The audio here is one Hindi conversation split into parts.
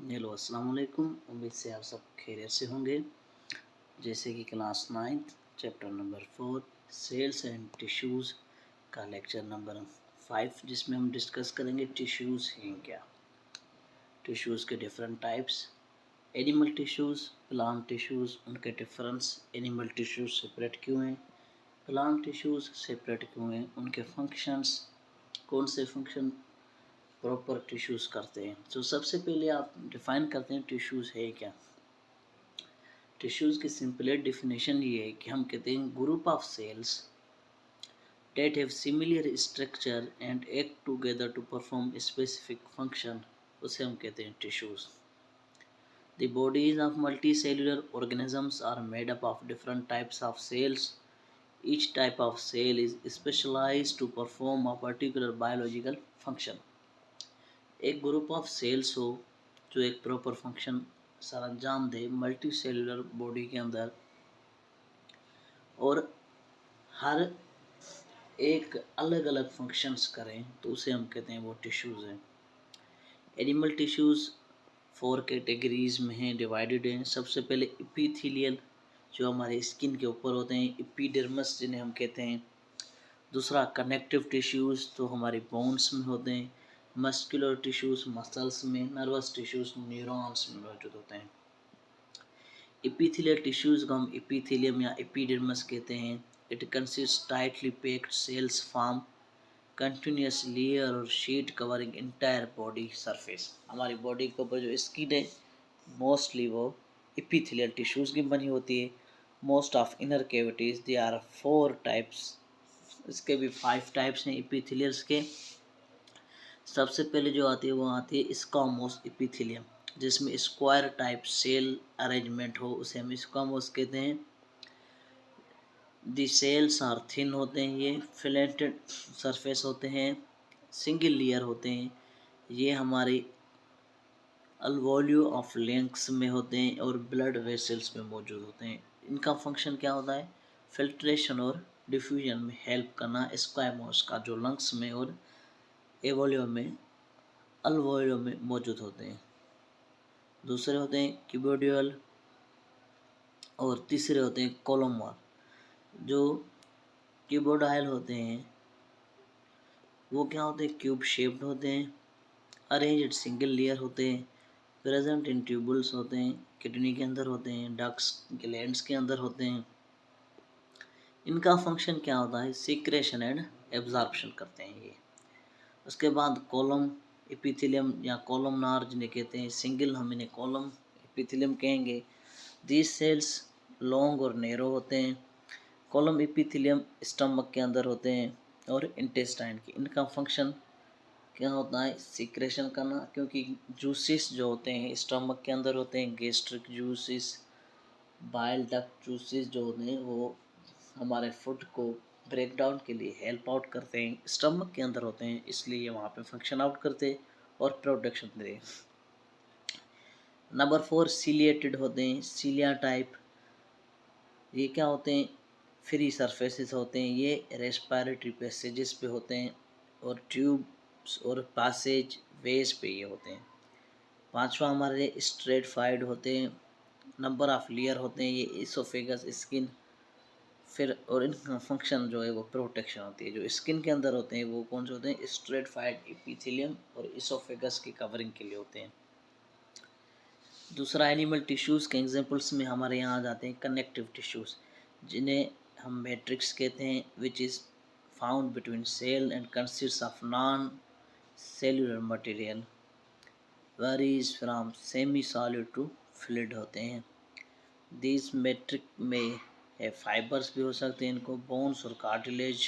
हेलो अस्सलाम वालेकुम। उम्मीद से आप सब खैरियत से होंगे। जैसे कि class 9 chapter number 4 cells and tissues का लेक्चर नंबर 5, जिसमें हम डिस्कस करेंगे टिश्यूज़ हैं क्या, टिश्यूज़ के different types, animal tissues, plant tissues, उनके डिफरेंस, एनिमल टिश्यूज़ सेपरेट क्यों हैं, प्लांट टिश्यूज़ सेपरेट क्यों हैं, उनके फंक्शंस, कौन से फंक्शन प्रॉपर टिश्यूज़ करते हैं। तो सबसे पहले आप डिफ़ाइन करते हैं टिश्यूज़ है क्या। टिश्यूज़ की सिंपल डेफिनेशन ये है कि हम कहते हैं group of cells that have similar structure and act together to perform a specific function, उसे हम कहते हैं tissues. The bodies of multicellular organisms are made up of different types of cells. Each type of cell is specialized to perform a particular biological function. एक ग्रुप ऑफ सेल्स हो जो एक प्रॉपर फंक्शन सर अंजाम दे मल्टी सेलुलर बॉडी के अंदर, और हर एक अलग अलग फंक्शंस करें, तो उसे हम कहते हैं वो टिश्यूज़ हैं। एनिमल टिश्यूज़ 4 कैटेगरीज में हैं, डिवाइडेड हैं। सबसे पहले एपिथेलियल जो हमारे स्किन के ऊपर होते हैं, एपिडर्मिस जिन्हें हम कहते हैं। दूसरा कनेक्टिव टिश्यूज़ तो हमारे बोन्स में होते हैं। मस्कुलर टिश्यूज़ मसल्स में, नर्वस टिश्यूज़ न्यूरॉन्स में मौजूद होते हैं। एपिथेलियल टिश्यूज़ को हम एपिथेलियम या एपिडर्मिस कहते हैं। It consist tightly packed cells form continuous layer और sheet covering entire body surface. हमारी बॉडी के ऊपर जो स्किन है मोस्टली वो एपिथेलियल टिश्यूज़ की बनी होती है। Most of inner cavities they are 4 types, इसके भी 5 टाइप्स हैं एपिथेलियल्स के। सबसे पहले जो आती है वो आती है स्क्वामोस एपिथेलियम, जिसमें स्क्वायर टाइप सेल अरेंजमेंट हो, उसे हम स्क्वामोस कहते हैं। दी सेल्स आर थिन होते हैं, ये फिलेटेड सरफेस होते हैं, सिंगल लेयर होते हैं। ये हमारी अल्वोलियो ऑफ लेंक्स में होते हैं और ब्लड वेसल्स में मौजूद होते हैं। इनका फंक्शन क्या होता है? फिल्ट्रेशन और डिफ्यूजन में हेल्प करना। स्क्वामोस का जो लंग्स में और एवोलियो में, अल्वोलियो में मौजूद होते हैं। दूसरे होते हैं क्यूबोडियल और तीसरे होते हैं कोलोमर। जो क्यूबोडाइल होते हैं वो क्या होते हैं? क्यूब शेप्ड होते हैं, अरेंज्ड सिंगल लेयर होते हैं, प्रेजेंट इन ट्यूबुल्स होते हैं, किडनी के अंदर होते हैं, डक्ट्स ग्लैंड्स के अंदर होते हैं। इनका फंक्शन क्या होता है? सीक्रेशन एंड एब्जॉर्प्शन करते हैं ये। उसके बाद कॉलम एपिथेलियम या कॉलमनार जिन्हें कहते हैं, सिंगल हम इन्हें कॉलम एपिथेलियम कहेंगे। दीज सेल्स लॉन्ग और नैरो होते हैं। कॉलम एपिथेलियम स्टमक के अंदर होते हैं और इंटेस्टाइन के। इनका फंक्शन क्या होता है? सीक्रेशन करना, क्योंकि जूसेस जो होते हैं स्टमक के अंदर होते हैं, gastric juices, bile duct juices जो होते हैं वो हमारे फूड को ब्रेक डाउन के लिए हेल्प आउट करते हैं, स्टमक के अंदर होते हैं, इसलिए वहाँ पे फंक्शन आउट करते और प्रोडक्शन दे। नंबर 4 सीलिएटेड होते हैं, सीलिया टाइप। ये क्या होते हैं? फ्री सरफेसेस होते हैं, ये रेस्पिरेटरी पैसेजेस पे होते हैं और ट्यूब्स और पैसेज वेज पे ये होते हैं। पांचवा हमारे स्ट्रेटफाइड होते हैं, नंबर ऑफ लेयर होते हैं, ये इसोफेगस स्किन। फिर और इनका फंक्शन जो है वो प्रोटेक्शन होती है। जो स्किन के अंदर होते हैं वो कौन से होते हैं? स्ट्रेटफाइड एपिथेलियम और इसोफेगस की कवरिंग के लिए होते हैं। दूसरा एनिमल टिश्यूज़ के एग्जांपल्स में हमारे यहाँ आ जाते हैं कनेक्टिव टिश्यूज़, जिन्हें हम मैट्रिक्स कहते हैं, which is found between cell and consist of non cellular material, varies from semi solid to fluid होते हैं। दीज मैट्रिक में है फाइबर्स भी हो सकते हैं इनको, बोन्स और कार्टिलेज।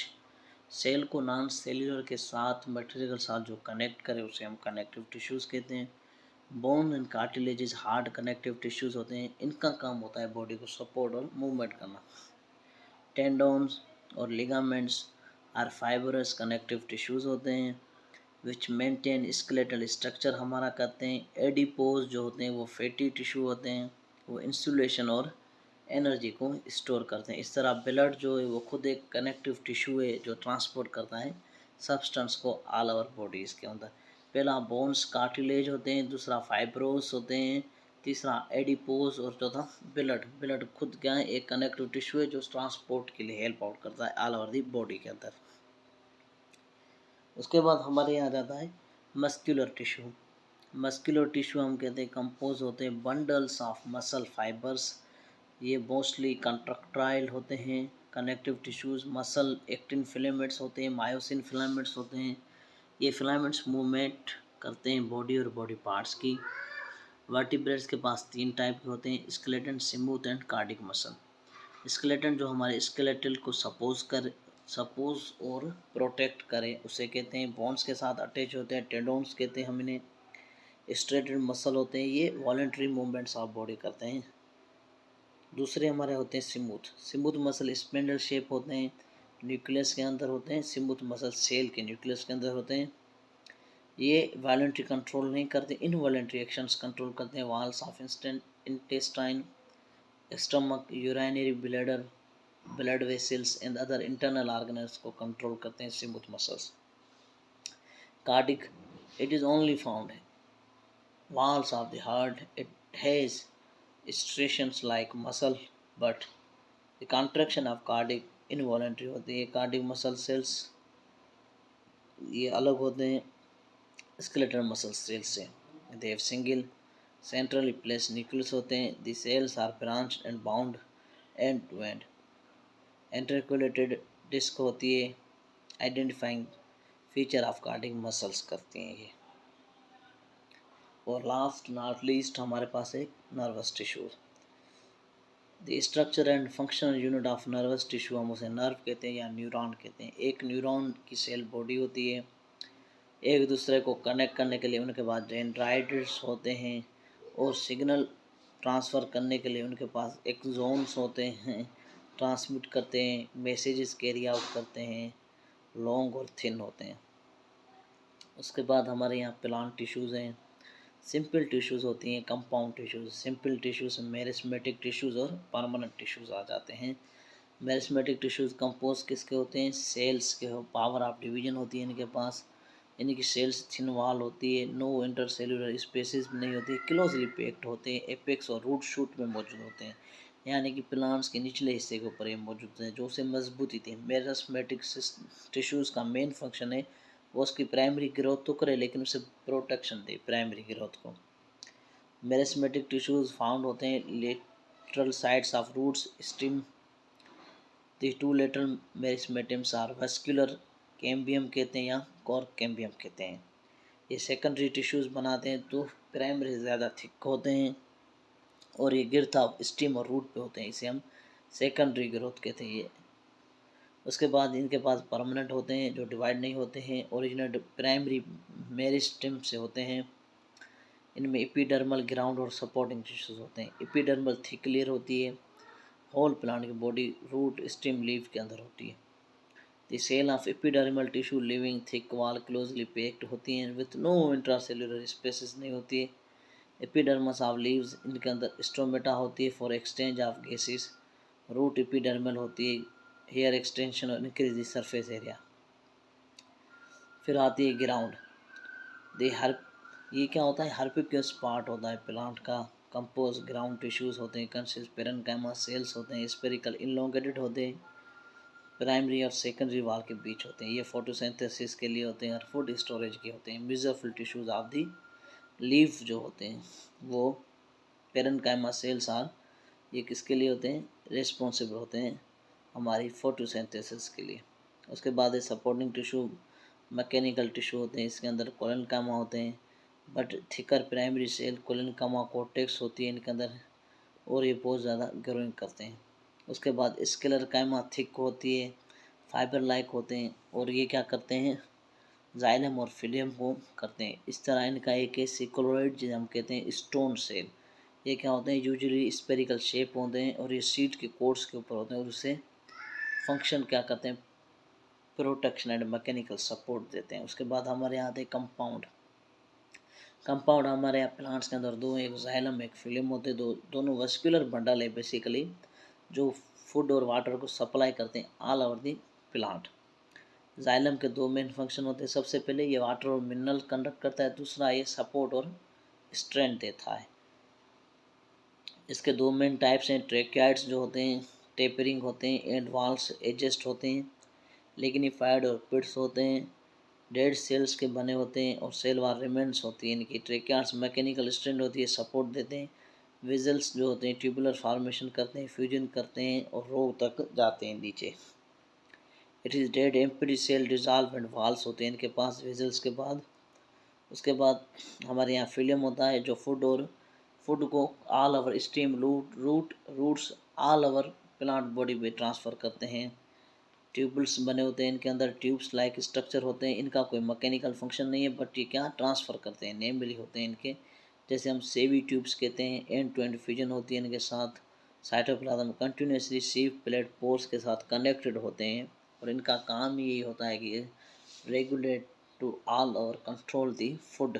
सेल को नॉन सेल्यूलर के साथ मटेरियल के साथ जो कनेक्ट करे उसे हम कनेक्टिव टिश्यूज़ कहते हैं। Bone and cartilages hard connective tissues होते हैं, इनका काम होता है बॉडी को सपोर्ट और मूवमेंट करना। टेंडोन्स और ligaments are fibrous connective tissues होते हैं विच मेंटेन स्केलेटल स्ट्रक्चर हमारा करते हैं। एडिपोज जो होते हैं वो फैटी टिश्यू होते हैं, वो इंसुलेशन और एनर्जी को स्टोर करते हैं। इस तरह ब्लड जो है वो खुद एक कनेक्टिव टिश्यू है जो ट्रांसपोर्ट करता है सब्सटेंस को ऑल ओवर बॉडीज़ के अंदर। पहला बोन्स कार्टिलेज होते हैं, दूसरा फाइब्रोस होते हैं, तीसरा एडिपोज और चौथा ब्लड। ब्लड खुद क्या है, एक कनेक्टिव टिश्यू है जो ट्रांसपोर्ट के लिए हेल्प आउट करता है ऑल ओवर दी बॉडी के अंदर। उसके बाद हमारे यहाँ आ जाता है मस्कुलर टिश्यू। मस्कुलर टिश्यू हम कहते हैं कंपोज होते हैं बंडल्स ऑफ मसल फाइबर्स। ये मोस्टली कंट्रक्टाइल होते हैं। Connective tissues muscle actin filaments होते हैं, मायोसिन फिलामेंट्स होते हैं। ये फिलामेंट्स मूवमेंट करते हैं बॉडी और बॉडी पार्ट्स की। वर्टिब्रेट्स के पास 3 टाइप के होते हैं, skeleton, smooth and cardiac muscle. Skeleton जो हमारे स्केलेटल को सपोज और प्रोटेक्ट करे उसे कहते हैं। बोन्स के साथ अटैच होते हैं, टेंडोन्स कहते हैं हम इन्हें। स्ट्रेटेड मसल होते हैं, ये वॉलेंट्री मूवमेंट्स ऑफ बॉडी करते हैं। दूसरे हमारे होते हैं smooth. Smooth muscle spindle shape होते हैं, न्यूक्लियस के अंदर होते हैं। स्मूथ मसल सेल के न्यूक्लियस के अंदर होते हैं। ये वॉलेंट्री कंट्रोल नहीं करते, इनवॉलेंट्री एक्शंस कंट्रोल करते हैं। Walls of intestine, stomach, urinary bladder, blood vessels and other internal organs को कंट्रोल करते हैं smooth muscles. Cardiac, it is only found walls of the heart. It has striations like muscle, but the contraction of cardiac involuntary होती है। कार्डिक मसल सेल्स ये अलग होते हैं स्केलेटल मसल सेल्स से। They have single centrally place nucleus होते हैं। The cells are branched and bound end to end. Intercalated disc होती है, identifying feature of cardiac muscles करती हैं ये। और लास्ट नॉट लीस्ट हमारे पास एक nervous tissue. The structure and functional unit of nervous tissue हम उसे नर्व कहते हैं या न्यूरॉन कहते हैं। एक न्यूरॉन की सेल बॉडी होती है, एक दूसरे को कनेक्ट करने के लिए उनके पास डेंड्राइट्स होते हैं और सिग्नल ट्रांसफ़र करने के लिए उनके पास एक्सोन्स होते हैं, ट्रांसमिट करते हैं, मैसेजेस कैरी आउट करते हैं, लॉन्ग और थिन होते हैं। उसके बाद हमारे यहाँ प्लांट टिश्यूज़ हैं। सिंपल टिश्यूज़ होती हैं, compound tissues. Simple tissues meristematic tissues और परमानेंट टिश्यूज़ आ जाते हैं। मेरिस्मेटिक टिश्यूज़ कंपोज किसके होते हैं, सेल्स के हो, पावर ऑफ डिवीजन होती है इनके पास। इनकी सेल्स थिन वॉल होती है, नो इंटरसेल्यूलर स्पेसिस नहीं होती, क्लोजली पैक्ड होते हैं, एपेक्स और रूट शूट में मौजूद होते हैं, यानी कि प्लांट्स के निचले हिस्से के ऊपर ये मौजूद हैं जो उसे मजबूती दी। मेरिस्मेटिक टिश्यूज़ का मेन फंक्शन है वो उसकी प्राइमरी ग्रोथ तो करे लेकिन उसे प्रोटेक्शन दे प्राइमरी ग्रोथ को। मेरिस्मेटिक टिश्यूज फाउंड होते हैं lateral sides of roots stem. The two lateral meristems are vascular cambium कहते हैं या कॉर कैम्बियम कहते हैं। ये सेकेंडरी टिश्यूज बनाते हैं तो प्राइमरी ज़्यादा थिक होते हैं और ये गिरता स्टेम और रूट पे होते हैं, इसे हम सेकेंडरी ग्रोथ कहते हैं। ये उसके बाद इनके पास परमानेंट होते हैं जो डिवाइड नहीं होते हैं, ओरिजिनल प्राइमरी मेरिस्टेम से होते हैं। इनमें एपिडर्मल, ग्राउंड और सपोर्टिंग टिश्यूज होते हैं। एपिडर्मल थिक लेयर होती है, होल प्लांट की बॉडी रूट स्टेम लीफ के अंदर होती है। The cell of epidermal tissue living thick wall closely packed होती हैं विथ नो इंट्रासेल्युलर स्पेसेस नहीं होती है। एपिडर्मस ऑफ लीव्स, इनके अंदर स्टोमेटा होती है for exchange of gases. Root epidermal होती है, हेयर एक्सटेंशन और इंक्रीज द सरफेस एरिया। फिर आती है ग्राउंड। दे हर ये क्या होता है, हर्पिक्यूस पार्ट होता है प्लांट का। कंपोज ग्राउंड टिश्यूज होते हैं, कंसिस्ट पेरेन्काइमा सेल्स होते हैं, स्पेरिकल इनलोंगेटेड होते हैं, प्राइमरी और सेकेंडरी वॉल के बीच होते हैं। ये फोटोसिंथेसिस के लिए होते हैं और फूड स्टोरेज के होते हैं। म्यूजोफिल टिश्यूज ऑफ दी लीफ जो होते हैं वो पेरेन्काइमा सेल्स आर, ये किसके लिए होते हैं, रिस्पॉन्सिबल होते हैं हमारी फोटोसिंथेसिस के लिए। उसके बाद सपोर्टिंग टिश्यू मैकेनिकल टिश्यू होते हैं, इसके अंदर कोलेनकाइमा होते हैं but thicker primary cell collenchyma cortex होती है इनके अंदर और ये बहुत ज़्यादा ग्रोइंग करते हैं। उसके बाद स्क्लेरकाइमा थिक होती है, फाइबर लाइक होते हैं और ये क्या करते हैं, जाइलम और फिलियम को करते हैं। इस तरह इनका एक सिक्लोइड जिसे हम कहते हैं स्टोन सेल, ये क्या होते हैं, यूजुअली स्पेरिकल शेप होते हैं और ये सीड के कोर्स के ऊपर होते हैं और उससे फंक्शन क्या करते हैं, प्रोटेक्शन एंड मैकेनिकल सपोर्ट देते हैं। उसके बाद हमारे यहाँ आते हैं कंपाउंड। कंपाउंड हमारे यहाँ प्लांट्स के अंदर दो, एक जाइलम एक फिलियम होते हैं। दोनों वस्कुलर बंडल है बेसिकली जो फूड और वाटर को सप्लाई करते हैं all over the plant. Xylem के दो मेन फंक्शन होते हैं। सबसे पहले ये वाटर और मिनरल कंडक्ट करता है, दूसरा ये सपोर्ट और स्ट्रेंथ देता है। इसके दो मेन टाइप्स हैं, ट्रेकियाइड्स जो होते हैं टेपरिंग होते हैं, एंड वाल्स एडजस्ट होते हैं। लिग्निफाइड और पिट्स होते हैं डेड सेल्स के बने होते हैं, और सेल वाल रिमेंट्स होती है इनकी। ट्रेकियार्ड्स मैकेनिकल स्ट्रेंथ होती है, सपोर्ट देते हैं। विजल्स जो होते हैं ट्यूबुलर फॉर्मेशन करते हैं, फ्यूजन करते हैं और रो तक जाते हैं नीचे। It is dead empty cell dissolve and walls होते हैं इनके पास विजल्स के बाद। उसके बाद हमारे यहाँ फिल्म होता है जो फूड को all over stem roots all over plant body में ट्रांसफ़र करते हैं। ट्यूबल्स बने होते हैं इनके अंदर, ट्यूब्स लाइक स्ट्रक्चर होते हैं। इनका कोई मैकेनिकल फंक्शन नहीं है, बट ये क्या ट्रांसफ़र करते हैं, नेम भी होते हैं इनके। जैसे हम सेवी ट्यूब्स कहते हैं, एंड टू एंड फ्यूजन होती है इनके साथ। साइटोप्लाज्म कंटिन्यूसली सीव प्लेट पोर्स के साथ कनेक्टेड होते हैं, और इनका काम ही यही होता है कि रेगुलेट टू ऑल और कंट्रोल दी फूड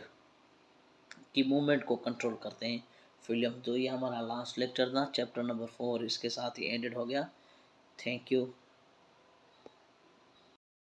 की मूवमेंट को कंट्रोल करते हैं फिल्म। तो ये हमारा लास्ट लेक्चर था, चैप्टर नंबर 4 इसके साथ ही एंडेड हो गया। Thank you.